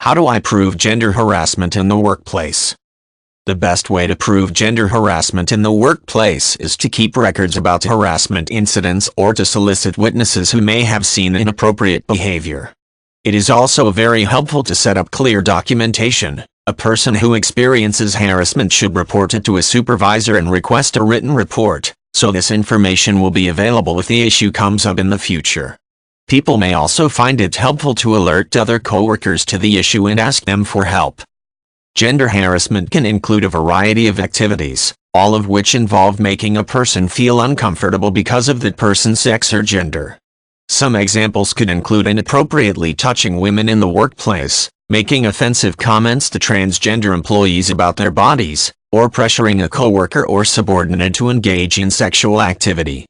How do I prove gender harassment in the workplace? The best way to prove gender harassment in the workplace is to keep records about harassment incidents or to solicit witnesses who may have seen inappropriate behavior. It is also very helpful to set up clear documentation. A person who experiences harassment should report it to a supervisor and request a written report, so this information will be available if the issue comes up in the future. People may also find it helpful to alert other coworkers to the issue and ask them for help. Gender harassment can include a variety of activities, all of which involve making a person feel uncomfortable because of that person's sex or gender. Some examples could include inappropriately touching women in the workplace, making offensive comments to transgender employees about their bodies, or pressuring a coworker or subordinate to engage in sexual activity.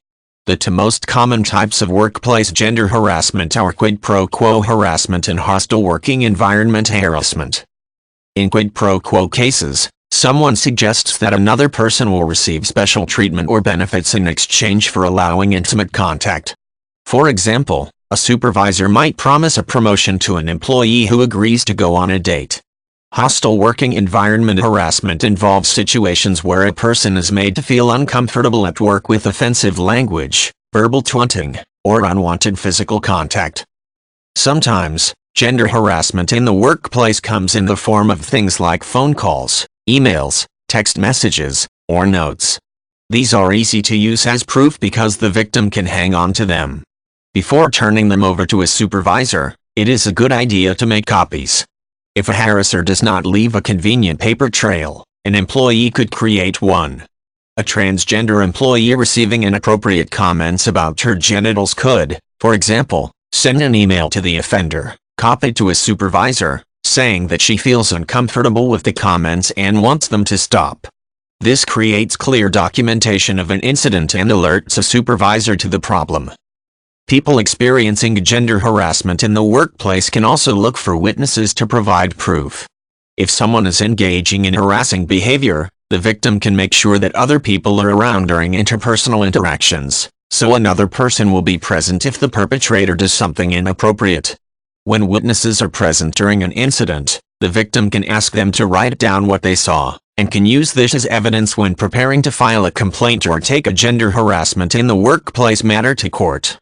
The two most common types of workplace gender harassment are quid pro quo harassment and hostile working environment harassment. In quid pro quo cases, someone suggests that another person will receive special treatment or benefits in exchange for allowing intimate contact. For example, a supervisor might promise a promotion to an employee who agrees to go on a date. Hostile working environment harassment involves situations where a person is made to feel uncomfortable at work with offensive language, verbal taunting, or unwanted physical contact. Sometimes, gender harassment in the workplace comes in the form of things like phone calls, emails, text messages, or notes. These are easy to use as proof because the victim can hang on to them. Before turning them over to a supervisor, it is a good idea to make copies. If a harasser does not leave a convenient paper trail, an employee could create one. A transgender employee receiving inappropriate comments about her genitals could, for example, send an email to the offender, copied to a supervisor, saying that she feels uncomfortable with the comments and wants them to stop. This creates clear documentation of an incident and alerts a supervisor to the problem. People experiencing gender harassment in the workplace can also look for witnesses to provide proof. If someone is engaging in harassing behavior, the victim can make sure that other people are around during interpersonal interactions, so another person will be present if the perpetrator does something inappropriate. When witnesses are present during an incident, the victim can ask them to write down what they saw, and can use this as evidence when preparing to file a complaint or take a gender harassment in the workplace matter to court.